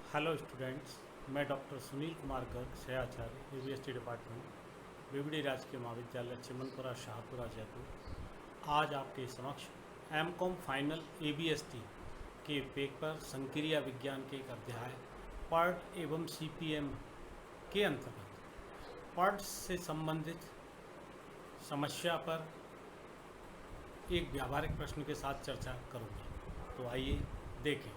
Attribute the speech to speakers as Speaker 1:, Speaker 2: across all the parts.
Speaker 1: Hello students, मैं doctor Sunil Kumar Garg सहआचार्य university department BBD राजकीय महाविद्यालय चिमनपुरा शाहपुरा जयपुर आज आपके समक्ष एमकॉम फाइनल एबीएसटी के पेपर संक्रिया विज्ञान के एक अध्याय पर्ट एवं सीपीएम के अंतर्गत पर्ट से संबंधित समस्या पर एक व्यावहारिक प्रश्न के साथ चर्चा करूँगा। तो आइए देखें।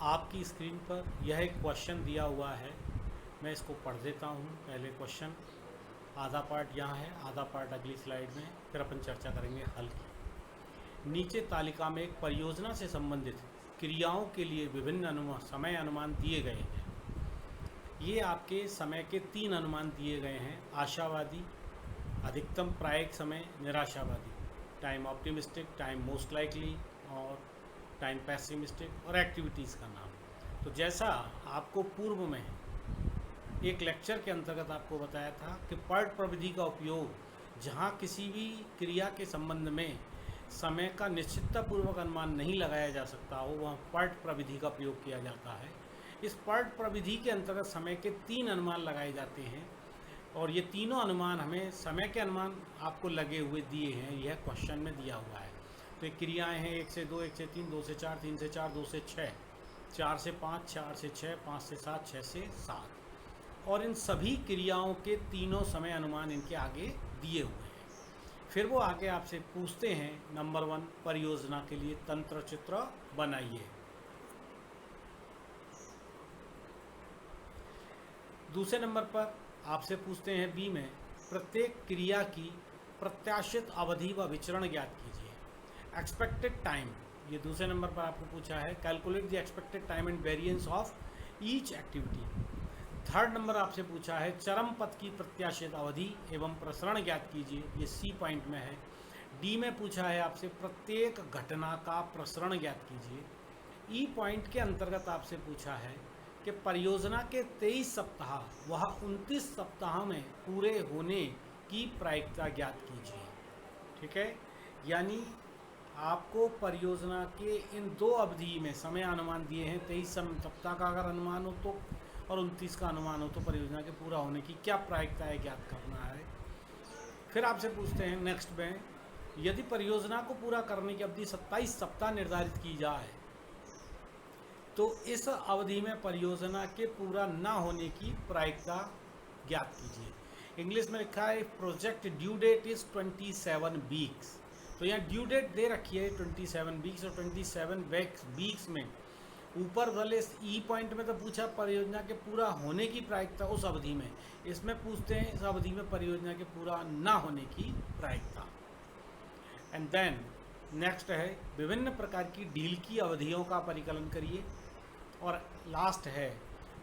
Speaker 1: आपकी स्क्रीन पर यह एक क्वेश्चन दिया हुआ है, मैं इसको पढ़ देता हूँ। पहले क्वेश्चन आधा पार्ट यहाँ है, आधा पार्ट अगली स्लाइड में, फिर अपन चर्चा करेंगे हल की। नीचे तालिका में एक परियोजना से संबंधित क्रियाओं के लिए विभिन्न समय अनुमान दिए गए हैं। ये आपके समय के 3 अनुमान दिए गए हैं: आशावादी, अधिकतम प्रायिक समय, निराशावादी, time optimistic, time most likely और टाइम पैसिमिस्टिक, और एक्टिविटीज़ का नाम। तो जैसा आपको पूर्व में एक लेक्चर के अंतर्गत आपको बताया था कि पर्ट प्रविधि का उपयोग जहाँ किसी भी क्रिया के संबंध में समय का निश्चिततापूर्वक अनुमान नहीं लगाया जा सकता हो, वहाँ पर्ट प्रविधि का प्रयोग किया जाता है। इस पर्ट प्रविधि के अंतर्गत समय के 3 अनुमान लगाए जाते हैं और ये तीनों अनुमान हमें समय के अनुमान आपको लगे हुए दिए हैं, यह क्वेश्चन में दिया हुआ है। तो ये क्रियाएँ हैं 1 से 2, 1 से 3, 2 से 4, 3 से 4, 2 से 6, 4 से 5, 4 से 6, 5 से 7, 6 से 7, और इन सभी क्रियाओं के तीनों समय अनुमान इनके आगे दिए हुए हैं। फिर वो आगे आपसे पूछते हैं, नंबर 1, परियोजना के लिए तंत्र चित्र बनाइए। दूसरे नंबर पर आपसे पूछते हैं बी में, प्रत्येक क्रिया की प्रत्याशित अवधि व विचरण ज्ञात कीजिए। एक्सपेक्टेड टाइम, ये दूसरे नंबर पर आपको पूछा है। Calculate the expected time and variance of each activity. Third number आपसे पूछा है चरम पथ की प्रत्याशित अवधि एवं प्रसरण ज्ञात कीजिए, ये सी पॉइंट में है। डी में पूछा है आपसे प्रत्येक घटना का प्रसरण ज्ञात कीजिए। ई पॉइंट के अंतर्गत आपसे पूछा है कि परियोजना के 23 सप्ताह वह 29 सप्ताह में पूरे होने की प्रायिकता ज्ञात कीजिए। ठीक है, यानी आपको परियोजना के इन 2 अवधि में समय अनुमान दिए हैं। 23 सप्ताह का अगर अनुमान हो तो, और 29 का अनुमान हो तो परियोजना के पूरा होने की क्या प्रायिकता है ज्ञात करना है। फिर आपसे पूछते हैं नेक्स्ट में, यदि परियोजना को पूरा करने की अवधि 27 सप्ताह निर्धारित की जाए तो इस अवधि में परियोजना के पूरा ना होने की प्रायिकता ज्ञात कीजिए। इंग्लिश में लिखा है project due date is 27 weeks. तो यहाँ ड्यू डेट दे रखी है 27 वीक्स, और 27 वीक्स में ऊपर वाले ई पॉइंट में तो पूछा परियोजना के पूरा होने की प्रायिकता उस अवधि में, इसमें पूछते हैं इस अवधि में परियोजना के पूरा ना होने की प्रायिकता। एंड देन नेक्स्ट है विभिन्न प्रकार की डील की अवधियों का परिकलन करिए। और लास्ट है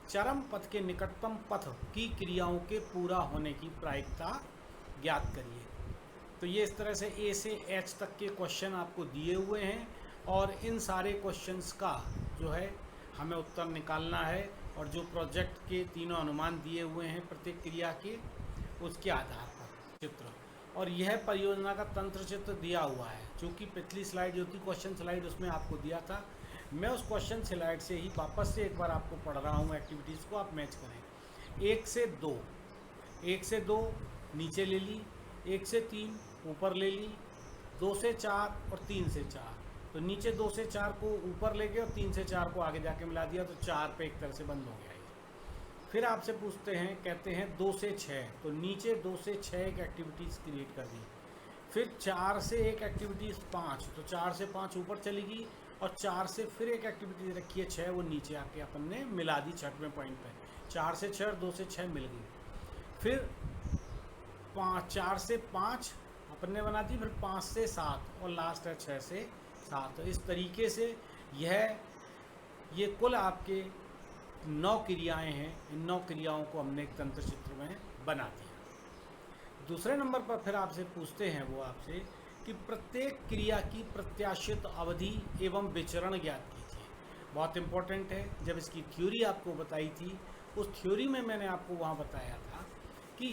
Speaker 1: चरम पथ के निकटतम पथ की क्रियाओं के पूरा होने की प्रायिकता ज्ञात करिए। तो ये इस तरह से ए से एच तक के क्वेश्चन आपको दिए हुए हैं और इन सारे क्वेश्चंस का जो है हमें उत्तर निकालना है, और जो प्रोजेक्ट के तीनों अनुमान दिए हुए हैं प्रत्येक क्रिया के, उसके आधार पर चित्र, और यह परियोजना का तंत्र चित्र दिया हुआ है। चूँकि पिछली स्लाइड जो थी क्वेश्चन स्लाइड, उसमें आपको दिया था, मैं उस क्वेश्चन स्लाइड से ही वापस से एक बार आपको पढ़ रहा हूँ। एक्टिविटीज़ को आप मैच करें। 1 से 2, 1 से 2 नीचे ले ली, 1 से 3 ऊपर ले ली, 2 से 4 और 3 से 4। तो नीचे 2 से 4 को ऊपर ले गए और 3 से 4 को आगे जाके मिला दिया, तो 4 पे एक तरह से बंद हो गया ये। फिर आपसे पूछते हैं, कहते हैं 2 से 6, तो नीचे 2 से 6 एक एक्टिविटीज़ क्रिएट कर दी। फिर 4 से एक एक्टिविटीज़ 5, तो 4 से 5 ऊपर चली गई, और 4 से फिर एक एक्टिविटी रखी है 6, वो नीचे आके अपन ने मिला दी 6वें पॉइंट पे। 4 से 6 और 2 से 6 मिल गई। फिर 4 से 5 अपन ने बना दी, फिर 5 से 7 और लास्ट है 6 से 7। तो इस तरीके से ये कुल आपके 9 क्रियाएं हैं। इन 9 क्रियाओं को हमने एक तंत्र चित्र में बना दिया। दूसरे नंबर पर फिर आपसे पूछते हैं वो आपसे कि प्रत्येक क्रिया की प्रत्याशित अवधि एवं विचरण ज्ञात कीजिए। बहुत इंपॉर्टेंट है। जब इसकी थ्योरी आपको बताई थी, उस थ्योरी में मैंने आपको वहाँ बताया था कि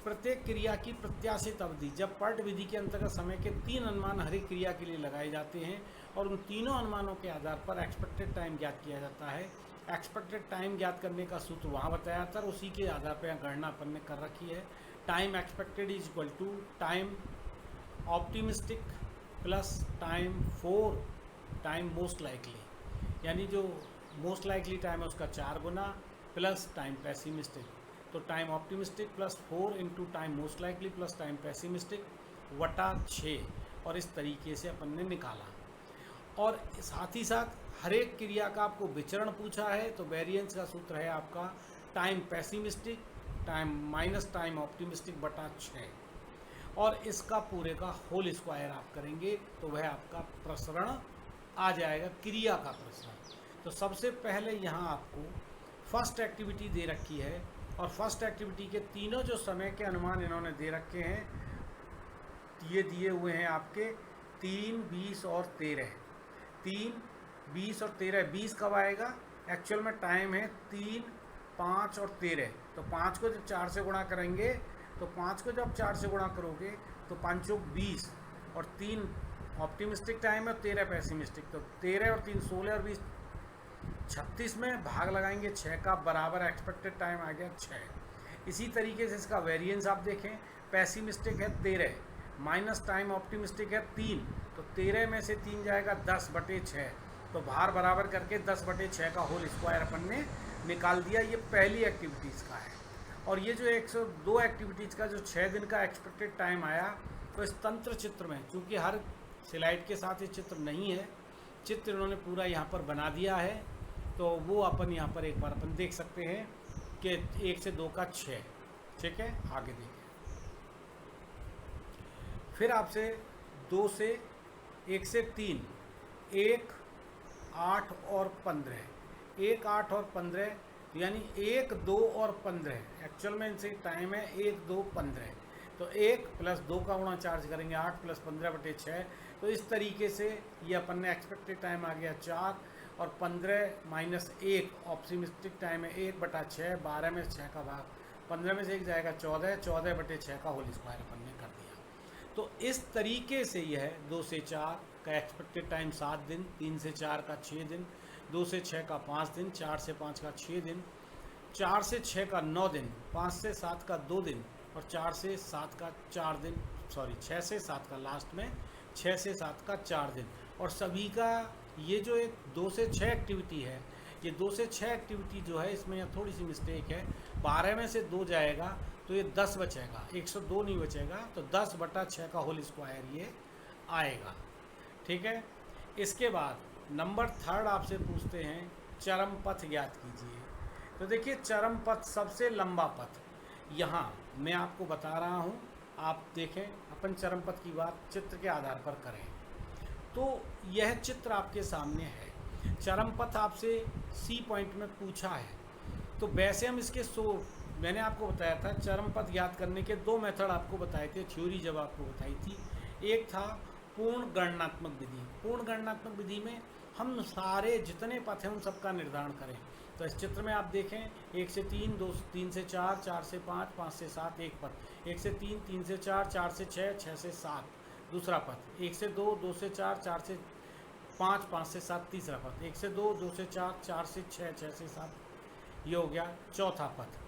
Speaker 1: प्रत्येक क्रिया की प्रत्याशित अवधि, जब पर्ट विधि के अंतर्गत समय के 3 अनुमान हर एक क्रिया के लिए लगाए जाते हैं और उन तीनों अनुमानों के आधार पर एक्सपेक्टेड टाइम ज्ञात किया जाता है। एक्सपेक्टेड टाइम ज्ञात करने का सूत्र वहाँ बताया जाता है, उसी के आधार पर गणना अपन ने कर रखी है। Time expected is equal to time optimistic plus time four time most likely, यानी जो मोस्ट लाइकली टाइम है उसका 4 गुना प्लस टाइम पेसिमिस्टिक। तो time optimistic plus 4 into time most likely plus time pessimistic वटा 6, और इस तरीके से अपन ने निकाला। और साथ ही साथ हर एक क्रिया का आपको विचरण पूछा है, तो वेरिएंस का सूत्र है आपका time pessimistic time minus time optimistic बटा 6, और इसका पूरे का होल स्क्वायर आप करेंगे तो वह आपका प्रसरण आ जाएगा, क्रिया का प्रसरण। तो सबसे पहले यहाँ आपको फर्स्ट एक्टिविटी दे रखी है, और फर्स्ट एक्टिविटी के तीनों जो समय के अनुमान इन्होंने दे रखे हैं, ये दिए हुए हैं आपके 3, 20 और 13। 3, 20 और 13। 20 कब आएगा? एक्चुअल में टाइम है 3, 5 और 13। तो 5 को जब 4 से गुणा करेंगे, तो 5 को जब 4 से गुणा करोगे तो 5 चौक 20, और 3 ऑप्टिमिस्टिक टाइम है, 13 पेसिमिस्टिक। तो 13 और 3 16 और 20 36 में भाग लगाएंगे 6 का, बराबर एक्सपेक्टेड टाइम आ गया 6। इसी तरीके से इसका वेरिएंस आप देखें, पेसिमिस्टिक है 13 माइनस टाइम ऑप्टिमिस्टिक है 3, तो 13 में से 3 जाएगा 10/6, तो भार बराबर करके 10/6 का होल स्क्वायर अपन ने निकाल दिया। ये पहली एक्टिविटीज़ का है। और ये जो 102 एक्टिविटीज़ का जो 6 दिन का एक्सपेक्टेड टाइम आया, तो इस तंत्र चित्र में, चूँकि हर स्लाइड के साथ ये चित्र नहीं है, चित्र इन्होंने पूरा यहाँ पर बना दिया है, तो वो अपन यहाँ पर एक बार अपन देख सकते हैं कि 1 से 2 का 6, ठीक है। आगे देखिए, फिर आपसे 2 से 1 से 3, 1, 8 और 15, 1, 8 और 15, यानी 1, 2 और 15। एक्चुअल में इनसे टाइम है 1, 2, 15, तो 1 प्लस 2 का गुणा चार्ज करेंगे 8 प्लस 15/6। तो इस तरीके से ये अपन ने एक्सपेक्टेड टाइम आ गया 4, और 15 माइनस 1 ऑप्टिमिस्टिक टाइम है 1/6, 12 में 6 का भाग, 15 में से 1 जाएगा 14, 14/6 का होल स्क्वायर अपन ने कर दिया। तो इस तरीके से यह 2 से 4 का एक्सपेक्टेड टाइम 7 दिन, 3 से 4 का 6 दिन, 2 से 6 का 5 दिन, 4 से 5 का 6 दिन, 4 से 6 का 9 दिन, 5 से 7 का 2 दिन, और 4 से 7 का 4 दिन, 6 से 7 का लास्ट में 6 से 7 का 4 दिन। और सभी का ये जो एक 2 से 6 एक्टिविटी है, ये 2 से 6 एक्टिविटी जो है, इसमें यहाँ थोड़ी सी मिस्टेक है, 12 में से 2 जाएगा तो ये 10 बचेगा, 102 नहीं बचेगा, तो 10/6 का होल स्क्वायर ये आएगा, ठीक है। इसके बाद नंबर 3 आपसे पूछते हैं चरम पथ ज्ञात कीजिए। तो देखिए, चरम पथ सबसे लंबा पथ, यहाँ मैं आपको बता रहा हूँ, आप देखें, अपन चरम पथ की बात चित्र के आधार पर करें। तो यह चित्र आपके सामने है। चरम पथ आपसे सी पॉइंट में पूछा है, तो वैसे हम इसके मैंने आपको बताया था चरम पथ ज्ञात करने के 2 मेथड आपको बताए थे, थ्योरी जब आपको बताई थी। एक था पूर्ण गणनात्मक विधि। पूर्ण गणनात्मक विधि में हम सारे जितने पथ हैं उन सबका निर्धारण करें। तो इस चित्र में आप देखें, 1 से 3, 2 3 से 4, 4 से 5, 5 से 7 एक पथ, 1 से 3, 3 से 4, 4 से 6, 6 से 7 दूसरा पथ, 1 से 2, 2 से 4, 4 से 5, 5 से 7 तीसरा पथ, 1 से 2, 2 से 4, 4 से 6, 6 से 7, ये हो गया चौथा पथ।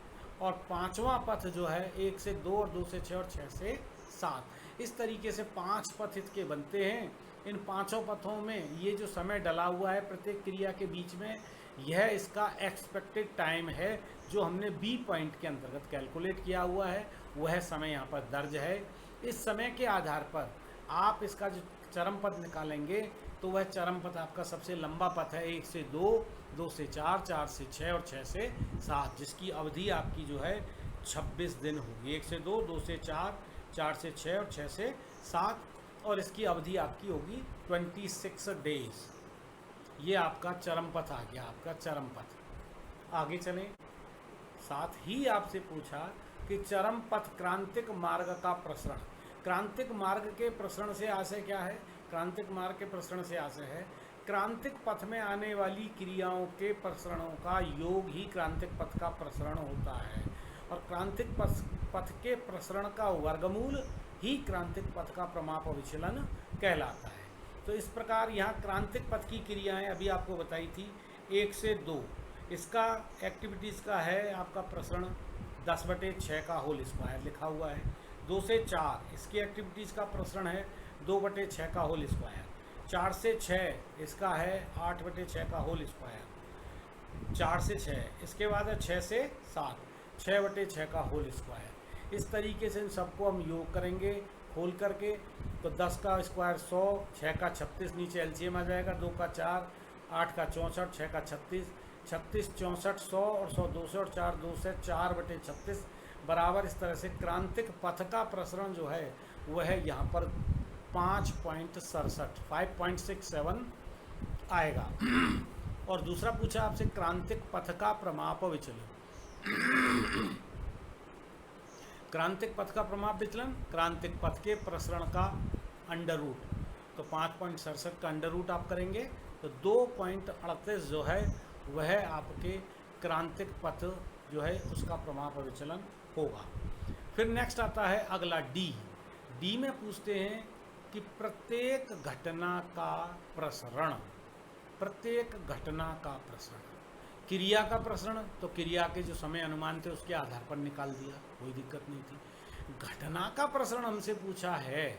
Speaker 1: और 5वां पथ जो है 1 से 2 और 2 से 6 और 6 से 7। इस तरीके से 5 पथ इसके बनते हैं। इन 5 पथों में ये जो समय डला हुआ है प्रत्येक क्रिया के बीच में, यह इसका एक्सपेक्टेड टाइम है जो हमने बी पॉइंट के अंतर्गत कैलकुलेट किया हुआ है, वह समय यहाँ पर दर्ज है। इस समय के आधार पर आप इसका जो चरम पथ निकालेंगे तो वह चरम पथ आपका सबसे लंबा पथ है, 1 से 2, 2 से 4, 4 से 6 और 6 से 7, जिसकी अवधि आपकी जो है 26 दिन होगी। 1 से 2, 2 से 4, 4 से 6 और 6 से 7, और इसकी अवधि आपकी होगी 26 डेज। ये आपका चरम पथ आ गया, आपका चरम पथ। आगे चलें। साथ ही आपसे पूछा कि चरम पथ क्रांतिक मार्ग का प्रसरण। क्रांतिक मार्ग के प्रसरण से आशय क्या है? क्रांतिक मार्ग के प्रसरण से आशय है क्रांतिक पथ में आने वाली क्रियाओं के प्रसरणों का योग ही क्रांतिक पथ का प्रसरण होता है। और क्रांतिक पथ के प्रसरण का वर्गमूल ही क्रांतिक पथ का प्रमाप विचलन कहलाता है। तो इस प्रकार यहाँ क्रांतिक पथ की क्रियाएं अभी आपको बताई थी 1 से 2, इसका एक्टिविटीज़ का है आपका प्रसरण 10/6 का होल स्क्वायर लिखा हुआ है। 2 से 4 इसकी एक्टिविटीज़ का प्रसरण है 2/6 का होल स्क्वायर। 4 से 6 इसका है 8/6 का होल स्क्वायर। 4 से 6 इसके बाद है 6 से 7 6/6 का होल स्क्वायर। इस तरीके से इन सबको हम योग करेंगे खोल करके, तो 10 का स्क्वायर 100, 6 का 36 नीचे एलसीएम आ जाएगा, 2 का 4, 8 का 64, 6 का 36, 36 64 100 और 100 200 और 4 2 से 4/36 बराबर। इस तरह से क्रांतिक पथ का प्रसरण जो है वह है यहाँ पर 5.67 आएगा। और दूसरा पूछा आपसे क्रांतिक पथ का प्रमाप विचलन। क्रांतिक पथ का प्रमाप विचलन क्रांतिक पथ के प्रसरण का अंडर रूट, तो 5.67 का अंडर रूट आप करेंगे तो 2.38 जो है वह आपके क्रांतिक पथ जो है उसका प्रमाप विचलन होगा। फिर नेक्स्ट आता है अगला डी में पूछते हैं कि प्रत्येक घटना का प्रसरण, प्रत्येक घटना का प्रसरण, क्रिया का प्रसरण तो क्रिया के जो समय अनुमान थे उसके आधार पर निकाल दिया, कोई दिक्कत नहीं थी। घटना का प्रसरण हमसे पूछा है,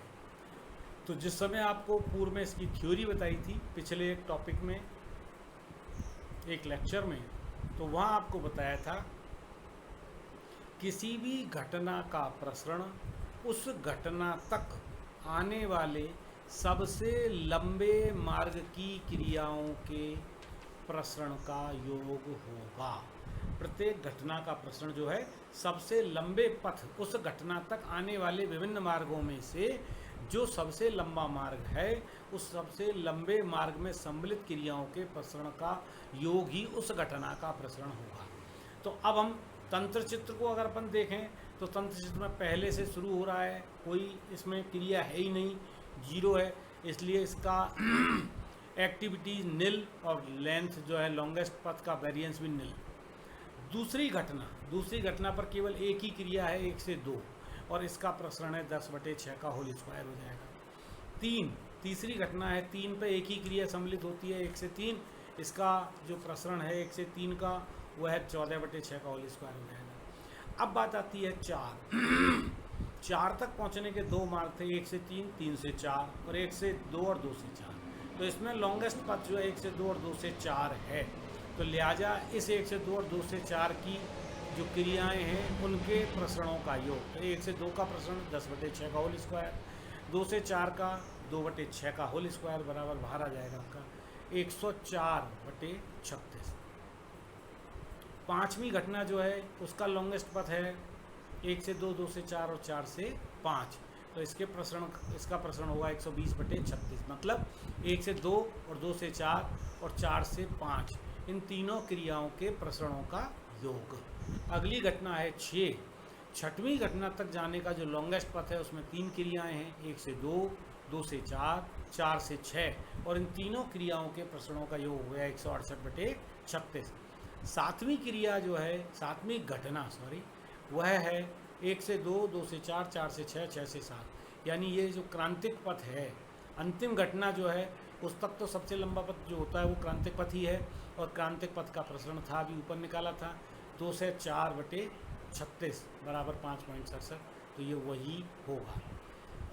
Speaker 1: तो जिस समय आपको पूर्व में इसकी थ्योरी बताई थी पिछले एक टॉपिक में, एक लेक्चर में, तो वहाँ आपको बताया था किसी भी घटना का प्रसरण उस घटना तक आने वाले सबसे लंबे मार्ग की क्रियाओं के प्रसरण का योग होगा। प्रत्येक घटना का प्रसरण जो है सबसे लंबे पथ, उस घटना तक आने वाले विभिन्न मार्गों में से जो सबसे लंबा मार्ग है उस सबसे लंबे मार्ग में सम्मिलित क्रियाओं के प्रसरण का योग ही उस घटना का प्रसरण होगा। तो अब हम तंत्र चित्र को अगर अपन देखें तो तंत्र चित्र में पहले से शुरू हो रहा है, कोई इसमें क्रिया है ही नहीं, 0 है, इसलिए इसका एक्टिविटी नील और लेंथ जो है लॉन्गेस्ट पथ का वेरिएंस भी नील। दूसरी घटना पर केवल एक ही क्रिया है 1 से 2 और इसका प्रसरण है 10/6 का होल स्क्वायर हो जाएगा। तीसरी घटना है 3 पे एक ही क्रिया सम्मिलित होती है 1 से 3, इसका जो प्रसरण है 1 से 3 का वह है 14/6 का होल स्क्वायर हो जाएगा। अब बात आती है 4 तक पहुंचने के 2 मार्ग थे, 1 से 3, 3 से 4 और 1 से 2 और 2 से 4। तो इसमें लॉन्गेस्ट पथ जो है 1 से 2 और 2 से 4 है, तो लिहाजा इस 1 से 2 और 2 से 4 की जो क्रियाएं हैं उनके प्रसरणों का योग, तो 1 से 2 का प्रसरण 10/6 का होल स्क्वायर, 2 से 4 का 2/6 का होल स्क्वायर बराबर बाहर आ जाएगा आपका 104/36। पांचवी घटना जो है उसका लॉन्गेस्ट पथ है 1 से 2, 2 से 4 और 4 से 5, तो इसका प्रसरण होगा 120/36। मतलब 1 से 2 और 2 से 4 और 4 से 5 इन तीनों क्रियाओं के प्रसरणों का योग। अगली घटना है 6वीं घटना तक जाने का जो लॉन्गेस्ट पथ है उसमें 3 क्रियाएं हैं, 1 से 2, 2 से 4, 4 से 6 और इन तीनों क्रियाओं के प्रसरणों का योग हो गया 168/36। सातवीं घटना वह है 1 से 2, 2 से 4, 4 से 6, 6 से 7, यानी ये जो क्रांतिक पथ है, अंतिम घटना जो है उस तक तो सबसे लंबा पथ जो होता है वो क्रांतिक पथ ही है, और क्रांतिक पथ का प्रसरण था अभी ऊपर निकाला था 2 से 4/36 बराबर 5.67, तो ये वही होगा।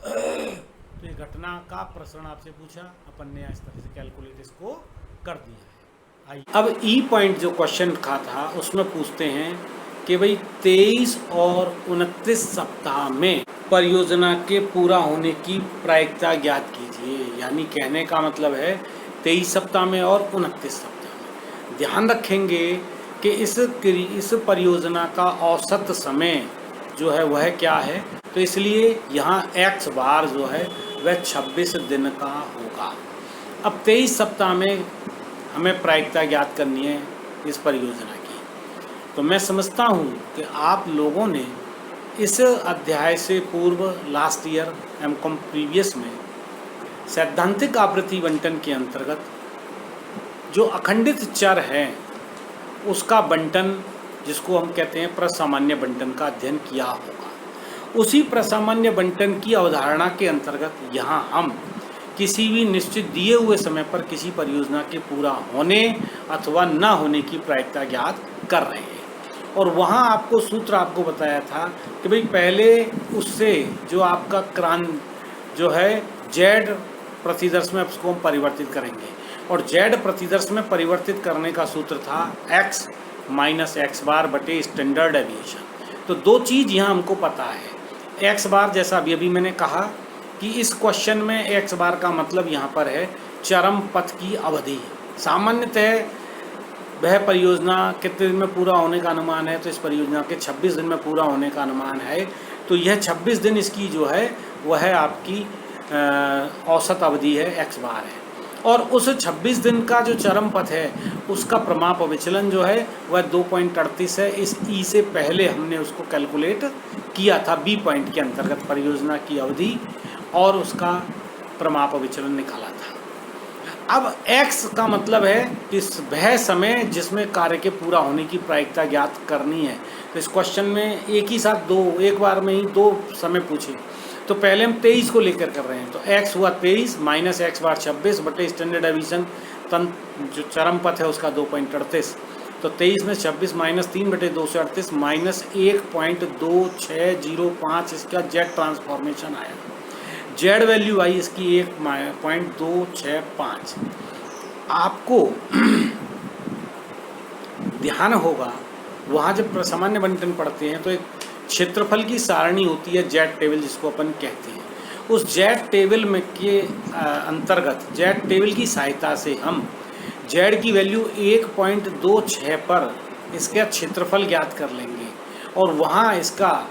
Speaker 1: तो ये घटना का प्रसरण आपसे पूछा, अपन ने इस तरह से कैलकुलेट इसको कर दिया है। आइए अब ई पॉइंट जो क्वेश्चन का था उसमें पूछते हैं कि भाई 23 और 29 सप्ताह में परियोजना के पूरा होने की प्रायिकता ज्ञात कीजिए। यानी कहने का मतलब है 23 सप्ताह में और 29 सप्ताह में। ध्यान रखेंगे कि इस परियोजना का औसत समय जो है वह क्या है, तो इसलिए यहाँ x बार जो है वह 26 दिन का होगा। अब 23 सप्ताह में हमें प्रायिकता ज्ञात करनी है इस परियोजना की, तो मैं समझता हूँ कि आप लोगों ने इस अध्याय से पूर्व लास्ट ईयर एमकॉम प्रीवियस में सैद्धांतिक आवृत्ति बंटन के अंतर्गत जो अखंडित चर है उसका बंटन जिसको हम कहते हैं प्रसामान्य बंटन का अध्ययन किया होगा। उसी प्रसामान्य बंटन की अवधारणा के अंतर्गत यहाँ हम किसी भी निश्चित दिए हुए समय पर किसी परियोजना के पूरा होने अथवा न होने की प्रायिकता ज्ञात कर रहे हैं। और वहाँ आपको सूत्र आपको बताया था कि भाई पहले उससे जो आपका जो है जेड प्रतिदर्श में उसको हम परिवर्तित करेंगे, और जेड प्रतिदर्श में परिवर्तित करने का सूत्र था x माइनस एक्स बार बटे स्टैंडर्ड डेविएशन। तो दो चीज़ यहाँ हमको पता है। एक्स बार जैसा अभी मैंने कहा कि इस क्वेश्चन में एक्स बार का मतलब यहाँ पर है चरम पथ की अवधि। सामान्यतः वह परियोजना कितने दिन में पूरा होने का अनुमान है, तो इस परियोजना के 26 दिन में पूरा होने का अनुमान है। तो यह 26 दिन इसकी जो है वह आपकी औसत अवधि है, एक्स बार है। और उस 26 दिन का जो चरम पथ है उसका प्रमाप विचलन जो है वह 2.38 है। इस ई से पहले हमने उसको कैलकुलेट किया था बी पॉइंट के अंतर्गत परियोजना की अवधि और उसका प्रमाप विचलन निकाला था। अब x का मतलब है कि वह समय जिसमें कार्य के पूरा होने की प्रायिकता ज्ञात करनी है। तो इस क्वेश्चन में एक ही साथ एक बार में ही दो समय पूछे। तो पहले हम 23 को लेकर कर रहे हैं, तो x हुआ 23 माइनस एक्स बार 26 बटे स्टैंडर्ड डेविएशन जो चरम पथ है उसका 2.38। तो 23 में 26 माइनस 3 बटे 238 माइनस 1.2605 इसका जेड ट्रांसफॉर्मेशन आया। जेड वैल्यू आई इसकी 1.265। आपको ध्यान होगा वहाँ जब सामान्य बंटन पढ़ते हैं तो एक क्षेत्रफल की सारणी होती है जेड टेबल जिसको अपन कहते हैं। उस जेड टेबल में के अंतर्गत जेड टेबल की सहायता से हम जेड की वैल्यू 1.26 पर इसका क्षेत्रफल ज्ञात कर लेंगे, और वहाँ इसका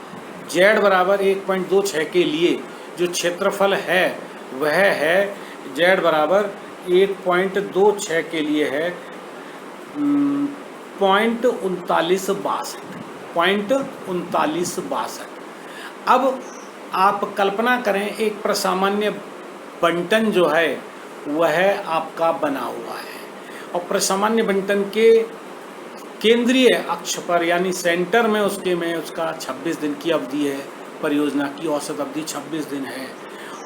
Speaker 1: जेड बराबर 1.26 के लिए जो क्षेत्रफल है वह है जेड बराबर 1.26 के लिए है 0.3962। अब आप कल्पना करें एक प्रसामान्य बंटन जो है वह आपका बना हुआ है, और प्रसामान्य बंटन के केंद्रीय अक्ष पर यानी सेंटर में उसका 26 दिन की अवधि है। परियोजना की औसत अवधि 26 दिन है,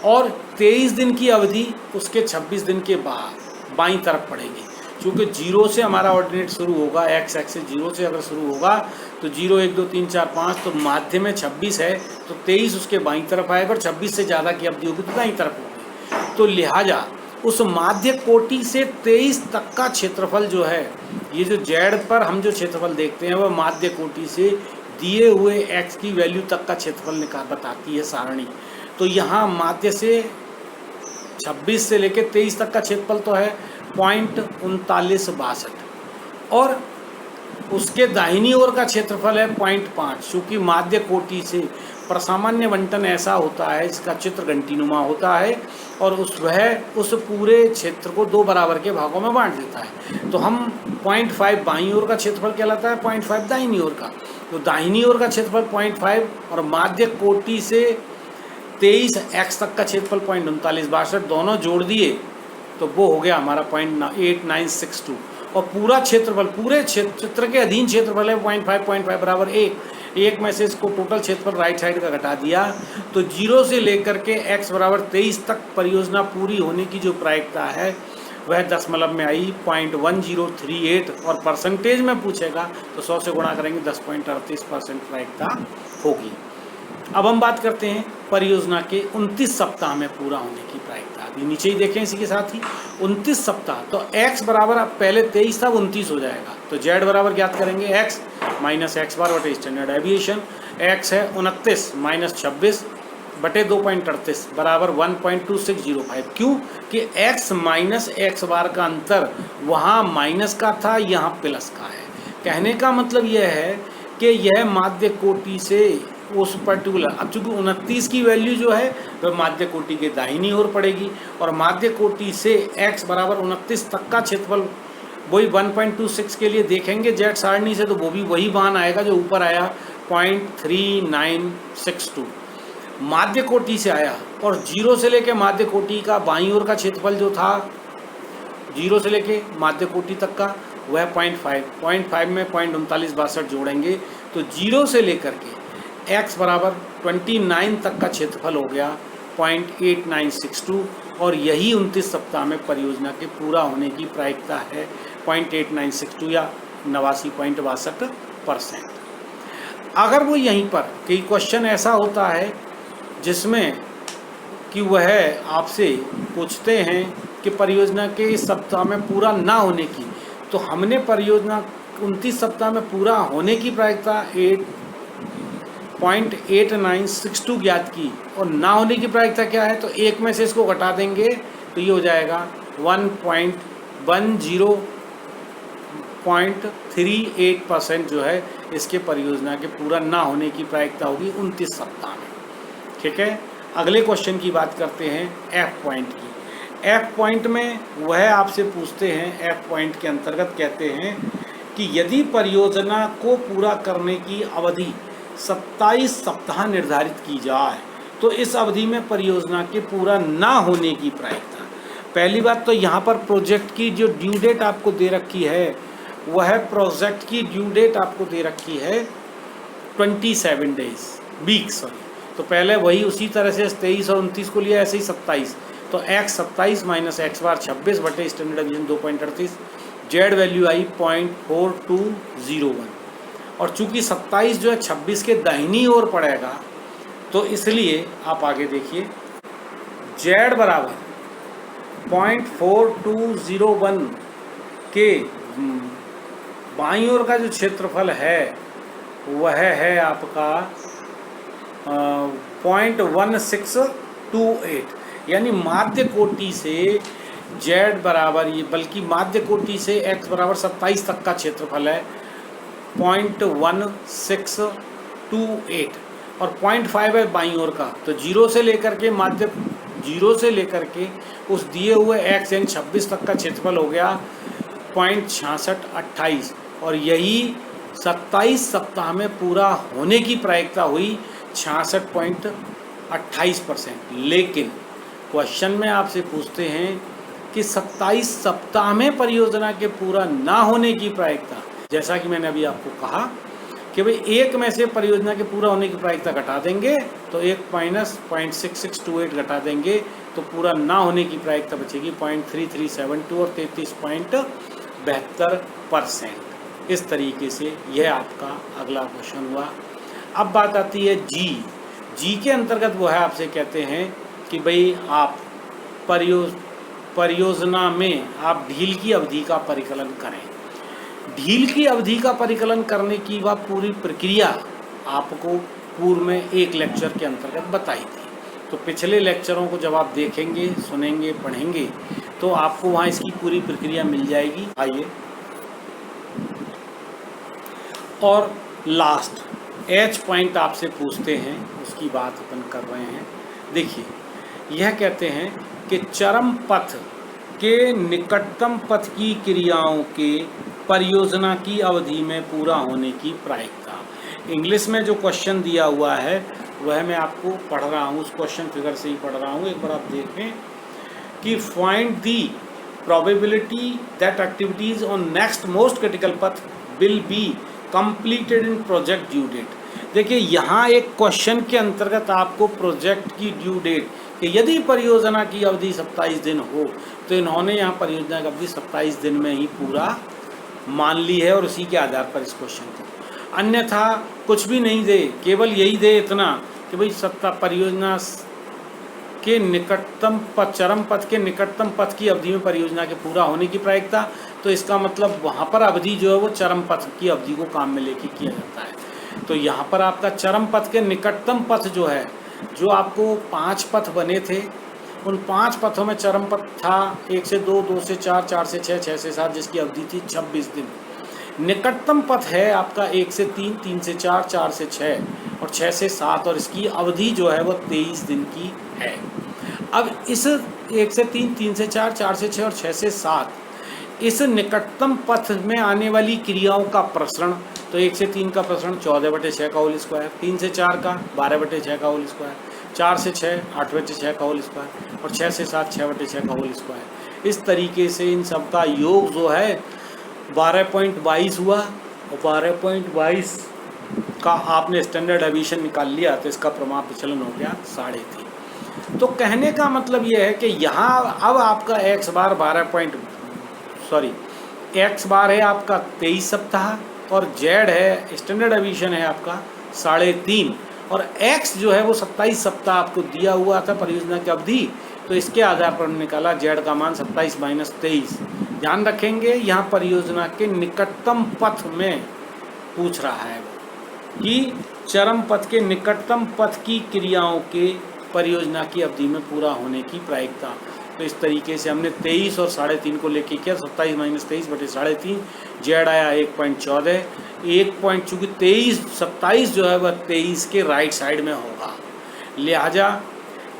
Speaker 1: और 23 दिन की अवधि उसके 26 दिन के बाद बाईं तरफ पड़ेगी। क्योंकि 0 से हमारा ऑर्डिनेट शुरू होगा, एक्स एक्सिस 0 से अगर शुरू होगा तो 0 1 2 3 4 5, तो माध्य में 26 है तो 23 उसके बाईं तरफ आएगा, और 26 से ज़्यादा की अवधि होगी तो दाईं तरफ होगी। तो लिहाजा उस माध्य कोटि से 23 तक का क्षेत्रफल जो है, ये जो जेड पर हम जो क्षेत्रफल देखते हैं वह माध्य कोटि से दिए हुए x की वैल्यू तक का क्षेत्रफल बताती है सारणी। तो यहाँ माध्य से 26 से लेकर 23 तक का क्षेत्रफल तो है 0.3962, और उसके दाहिनी ओर का क्षेत्रफल है 0.5। चूँकि माध्य कोटि से प्रसामान्य बंटन ऐसा होता है जिसका चित्र घंटीनुमा होता है, और उस पूरे क्षेत्र को 2 बराबर के भागों में बांट देता है। तो हम 0.5 बाईं ओर का क्षेत्रफल कहलाता है, 0.5 दाहिनी ओर का। तो दाहिनी ओर का क्षेत्रफल 0.5 और माध्य कोटि से 23 x तक का क्षेत्रफल 0.3962 दोनों जोड़ दिए तो वो हो गया हमारा 0.8962। और पूरा क्षेत्रफल पूरे चित्र के अधीन क्षेत्रफल है 0.5 बराबर 1 में से इसको टोटल क्षेत्रफल राइट साइड का घटा दिया तो 0 से लेकर के x बराबर 23 तक परियोजना पूरी होने की जो प्रायिकता है वह दशमलव में आई 0.1038, और परसेंटेज में पूछेगा तो 100 से गुणा करेंगे 10.38% प्रायिकता होगी। अब हम बात करते हैं परियोजना के 29 सप्ताह में पूरा होने की प्रायिकता। अभी नीचे ही देखें इसी के साथ ही 29 सप्ताह, तो x बराबर अब पहले 23 था 29 हो जाएगा। तो z बराबर ज्ञात करेंगे x माइनस एक्स बार बटे स्टैंडर्ड डेविएशन। x है 29 माइनस 26 बटे 2.38 बराबर 1.2605। क्यों कि x माइनस एक्स बार का अंतर वहाँ माइनस का था, यहाँ प्लस का है। कहने का मतलब यह है कि यह माध्य कोटि से उस पर्टिकुलर, अब चूँकि 29 की वैल्यू जो है वह माध्य कोटि के दाहिनी ओर पड़ेगी, और माध्य कोटि से x बराबर 29 तक का क्षेत्रफल वही 1.26 के लिए देखेंगे जेड सारणी से, तो वो भी वही मान आएगा जो ऊपर आया 0.3962 माध्य कोटि से आया। और 0 से लेके माध्य कोटि का बाईं ओर का क्षेत्रफल जो था 0 से लेके माध्य कोटि तक का वह 0.5 में 0.3962 जोड़ेंगे तो 0 से लेकर के x बराबर 29 तक का क्षेत्रफल हो गया 0.8962 और यही 29 सप्ताह में परियोजना के पूरा होने की प्रायिकता है 0.8962 या 89.62%। अगर वो यहीं पर कई क्वेश्चन ऐसा होता है जिसमें कि वह आपसे पूछते हैं कि परियोजना के इस सप्ताह में पूरा ना होने की, तो हमने परियोजना 29 सप्ताह में पूरा होने की प्रायिकता 0.8962 ज्ञात की और ना होने की प्रायिकता क्या है, तो एक में से इसको घटा देंगे तो ये हो जाएगा 1.38% जो है इसके परियोजना के पूरा ना होने की प्रायिकता होगी 29 सप्ताह में। ठीक है, अगले क्वेश्चन की बात करते हैं एफ पॉइंट की। एफ पॉइंट में वह आपसे पूछते हैं, एफ पॉइंट के अंतर्गत कहते हैं कि यदि परियोजना को पूरा करने की अवधि 27 सप्ताह निर्धारित की जाए तो इस अवधि में परियोजना के पूरा ना होने की प्रायिकता। पहली बात तो यहाँ पर प्रोजेक्ट की जो ड्यू डेट आपको दे रखी है, वह प्रोजेक्ट की ड्यू डेट आपको दे रखी है 27 डेज वीक सॉरी। तो पहले वही उसी तरह से 23 और 29 को लिया, ऐसे ही 27, तो x 27 माइनस एक्स बार 26 बटे स्टैंडर्ड डिवीजन 2.38, जेड वैल्यू आई 0.4201 और चूंकि 27 जो है 26 के दाहिनी ओर पड़ेगा तो इसलिए आप आगे देखिए जेड बराबर 0.4201 के बाईं ओर का जो क्षेत्रफल है वह है आपका 0.1628, यानी माध्य कोटि से z बराबर ये, बल्कि माध्य कोटि से x बराबर 27 तक का क्षेत्रफल है 0.1628 और 0.5 है बाईं ओर का, तो 0 से लेकर के माध्य 0 से लेकर के उस दिए हुए x यानी 26 तक का क्षेत्रफल हो गया 0.6628 और यही 27 सप्ताह में पूरा होने की प्रायिकता हुई 66.28%। लेकिन क्वेश्चन में आपसे पूछते हैं कि 27 सप्ताह में परियोजना के पूरा ना होने की प्रायिकता, जैसा कि मैंने अभी आपको कहा कि भाई एक में से परियोजना के पूरा होने की प्रायिकता घटा देंगे तो एक माइनस 0.6628 घटा देंगे तो पूरा ना होने की प्रायिकता बचेगी 0.3372 और 33.72%। इस तरीके से यह आपका अगला क्वेश्चन हुआ। अब बात आती है जी के अंतर्गत वो है आपसे कहते हैं कि भाई आप परियोजना में आप ढील की अवधि का परिकलन करें। ढील की अवधि का परिकलन करने की वह पूरी प्रक्रिया आपको पूर्व में एक लेक्चर के अंतर्गत बताई थी, तो पिछले लेक्चरों को जब आप देखेंगे, सुनेंगे, पढ़ेंगे तो आपको वहाँ इसकी पूरी प्रक्रिया मिल जाएगी। आइए, और लास्ट एच पॉइंट आपसे पूछते हैं, उसकी बात अपन कर रहे हैं। देखिए, यह कहते हैं कि चरम पथ के निकटतम पथ की क्रियाओं के परियोजना की अवधि में पूरा होने की प्रायिकता। इंग्लिश में जो क्वेश्चन दिया हुआ है वह मैं आपको पढ़ रहा हूँ, उस क्वेश्चन फिगर से ही पढ़ रहा हूँ, एक बार आप देखें कि find the probability that activities on next most critical path will be completed in project due date. देखिए, यहाँ एक क्वेश्चन के अंतर्गत आपको प्रोजेक्ट की ड्यू डेट कि यदि परियोजना की अवधि 27 दिन हो तो इन्होंने यहाँ परियोजना की अवधि 27 दिन में ही पूरा मान ली है और उसी के आधार पर इस क्वेश्चन को, अन्यथा कुछ भी नहीं दे, केवल यही दे इतना कि भाई परियोजना के निकटतम पथ, चरम पथ के निकटतम पथ की अवधि में परियोजना के पूरा होने की प्रायिकता, तो इसका मतलब वहाँ पर अवधि जो है वो चरम पथ की अवधि को काम में लेके किया जाता है। तो यहाँ पर आपका चरम पथ के निकटतम पथ जो है, जो आपको 5 पथ बने थे, उन 5 पथों में चरम पथ था 1 से 2, 2 से 4, 4 से 6, 6 से 7, जिसकी अवधि थी 26 दिन। निकटतम पथ है आपका 1 से 3, 3 से 4, 4 से 6 और 6 से 7 और इसकी अवधि जो है वो 23 दिन की है। अब इस 1 से 3, 3 से 4, 4 से 6 और 6 से 7 इस निकटतम पथ में आने वाली क्रियाओं का प्रसरण, तो 1 से 3 का प्रसरण 14/6 का होल स्क्वायर, 3 से 4 का 12/6 का होल स्क्वायर, 4 से 6 8/6 का होल स्क्वायर और 6 से 7 6/6 का होल स्क्वायर। इस तरीके से इन सब का योग जो है 12.22 हुआ और 12.22 का आपने स्टैंडर्ड डेविएशन निकाल लिया तो इसका प्रमाण विचलन हो गया 3.5। तो कहने का मतलब ये है कि यहाँ अब आपका एक्स बार एक्स बार है आपका 23 सप्ताह और जेड है स्टैंडर्ड डेविएशन है आपका 3.5 और एक्स जो है वो 27 सप्ताह आपको दिया हुआ था परियोजना की अवधि। तो इसके आधार पर हमने निकाला जेड का मान 27 माइनस 23। ध्यान रखेंगे यहाँ परियोजना के निकटतम पथ में पूछ रहा है कि चरम पथ के निकटतम पथ की क्रियाओं के परियोजना की अवधि में पूरा होने की प्रायिकता। तो इस तरीके से हमने 23 और 3.5 को लेके किया 27 माइनस 23 बटे 3.5। जेड आया 1.14। चूँकि 27 जो है वह 23 के राइट साइड में होगा, लिहाजा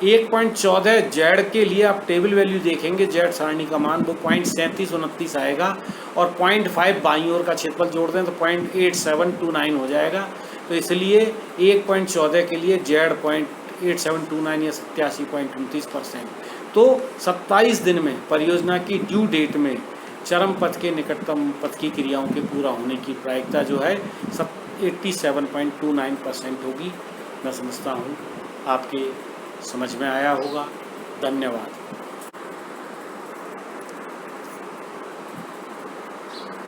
Speaker 1: 1.14 जेड के लिए आप टेबल वैल्यू देखेंगे जेड सारणी का मान वो 0.3729 आएगा और 0.5 बाईं ओर का क्षेत्रफल जोड़ दें तो 0.8729 हो जाएगा। तो इसलिए 1.14 के लिए जेड 0.8729 या 87.29%। तो 27 दिन में परियोजना की ड्यू डेट में चरम पथ के निकटतम पथ की क्रियाओं के पूरा होने की प्रायिकता जो है 87.29% होगी। मैं समझता हूँ आपके समझ में आया होगा। धन्यवाद।